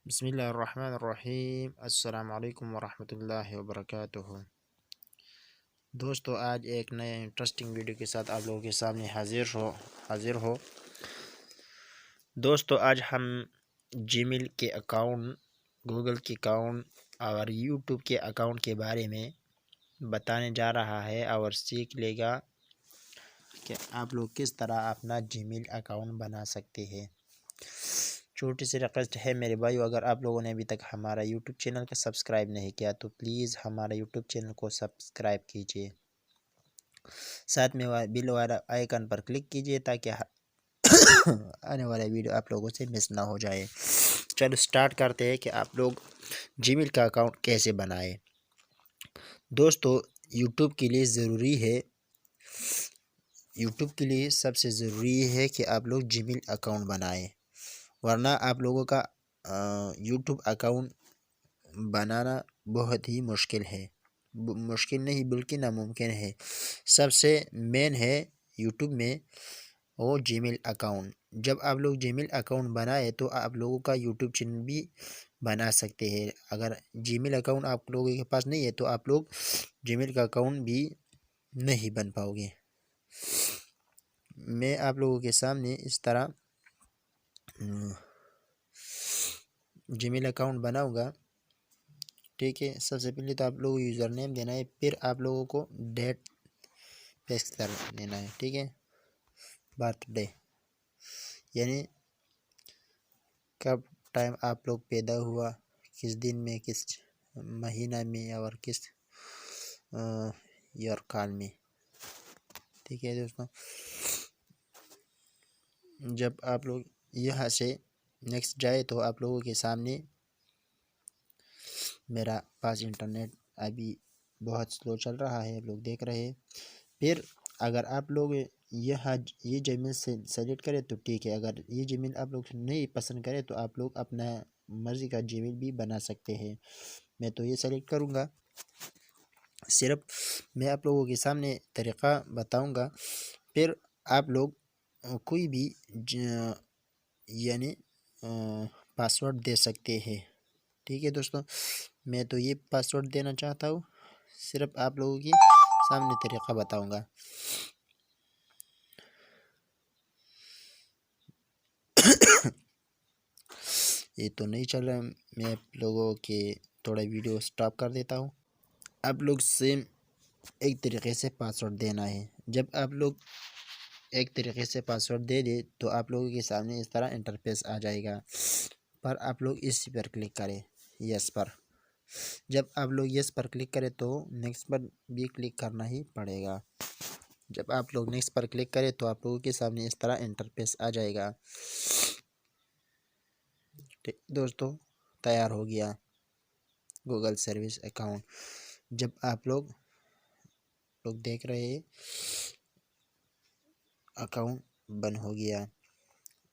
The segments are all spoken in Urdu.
بسم اللہ الرحمن الرحیم۔ السلام علیکم ورحمۃ اللہ وبرکاتہ۔ دوستو، آج ایک نئے انٹرسٹنگ ویڈیو کے ساتھ آپ لوگوں کے سامنے حاضر ہو۔ دوستو، آج ہم جی میل کے اکاؤنٹ، گوگل کے اکاؤنٹ اور یوٹیوب کے اکاؤنٹ کے بارے میں بتانے جا رہا ہے اور سیکھ لے گا کہ آپ لوگ کس طرح اپنا جی میل اکاؤنٹ بنا سکتے ہیں۔ چھوٹی سی ریکویسٹ ہے میرے بھائیو، اگر آپ لوگوں نے ابھی تک ہمارا یوٹیوب چینل کو سبسکرائب نہیں کیا تو پلیز ہمارا یوٹیوب چینل کو سبسکرائب کیجیے، ساتھ میں بیل والا آئیکن پر کلک کیجیے تاکہ آنے والا ویڈیو آپ لوگوں سے مس نہ ہو جائے۔ چلو سٹارٹ کرتے ہیں کہ آپ لوگ جی میل کا اکاؤنٹ کیسے بنائیں۔ دوستو، یوٹیوب کے لیے سب سے ضروری ہے کہ آپ لوگ جی میل اکاؤنٹ بنائیں، ورنہ آپ لوگوں کا یوٹیوب اکاؤنٹ بنانا بہت ہی مشکل ہے، مشکل نہیں بلکہ ناممکن ہے۔ سب سے مین ہے یوٹیوب میں وہ جی میل اکاؤنٹ۔ جب آپ لوگ جی میل اکاؤنٹ بنائے تو آپ لوگوں کا یوٹیوب چینل بھی بنا سکتے ہیں۔ اگر جی میل اکاؤنٹ آپ لوگوں کے پاس نہیں ہے تو آپ لوگ جی میل کا اکاؤنٹ بھی نہیں بن پاؤ گے۔ میں آپ لوگوں کے سامنے اس طرح جی میل اکاؤنٹ بناؤں گا، ٹھیک ہے۔ سب سے پہلے تو آپ لوگوں کو یوزر نیم دینا ہے، پھر آپ لوگوں کو ڈیٹ پیسٹ کر دینا ہے، ٹھیک ہے۔ برتھ ڈے یعنی کب ٹائم آپ لوگ پیدا ہوا، کس دن میں، کس مہینہ میں اور کس ایئر کال میں، ٹھیک ہے دوستوں۔ جب آپ لوگ یہاں سے نیکسٹ جائے تو آپ لوگوں کے سامنے میرا پاس انٹرنیٹ ابھی بہت سلو چل رہا ہے، آپ لوگ دیکھ رہے ہیں۔ پھر اگر آپ لوگ یہ جی میل سے سلیکٹ کریں تو ٹھیک ہے، اگر یہ جی میل آپ لوگ نہیں پسند کریں تو آپ لوگ اپنا مرضی کا جی میل بھی بنا سکتے ہیں۔ میں تو یہ سلیکٹ کروں گا، صرف میں آپ لوگوں کے سامنے طریقہ بتاؤں گا۔ پھر آپ لوگ کوئی بھی یعنی پاسورڈ دے سکتے ہیں، ٹھیک ہے دوستوں۔ میں تو یہ پاسورڈ دینا چاہتا ہوں، صرف آپ لوگوں کے سامنے طریقہ بتاؤں گا۔ یہ تو نہیں چل رہا، میں آپ لوگوں کے تھوڑا ویڈیو سٹاپ کر دیتا ہوں۔ آپ لوگ سیم ایک طریقے سے پاسورڈ دینا ہے۔ جب آپ لوگ ایک طریقے سے پاسورڈ دے دیں تو آپ لوگوں کے سامنے اس طرح انٹرفیس آ جائے گا، پر آپ لوگ اسی پر کلک کریں، یس پر۔ جب آپ لوگ یس پر کلک کریں تو نیکسٹ پر بھی کلک کرنا ہی پڑے گا۔ جب آپ لوگ نیکسٹ پر کلک کریں تو آپ لوگوں کے سامنے اس طرح انٹرفیس آ جائے گا۔ دوستو، تیار ہو گیا گوگل سروس اکاؤنٹ۔ جب آپ لوگ دیکھ رہے ہیں اکاؤنٹ بن ہو گیا۔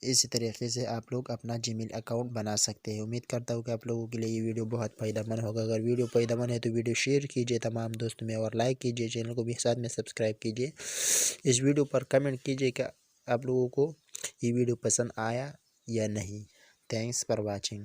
اسی طریقے سے آپ لوگ اپنا جی میل اکاؤنٹ بنا سکتے ہیں۔ امید کرتا ہوں کہ آپ لوگوں کے لیے یہ ویڈیو بہت فائدہ مند ہوگا۔ اگر ویڈیو فائدہ مند ہے تو ویڈیو شیئر کیجیے تمام دوستوں میں، اور لائک کیجیے، چینل کو بھی ساتھ میں سبسکرائب کیجیے۔ اس ویڈیو پر کمنٹ کیجیے کہ آپ لوگوں کو یہ ویڈیو پسند آیا یا نہیں۔ Thanks for watching.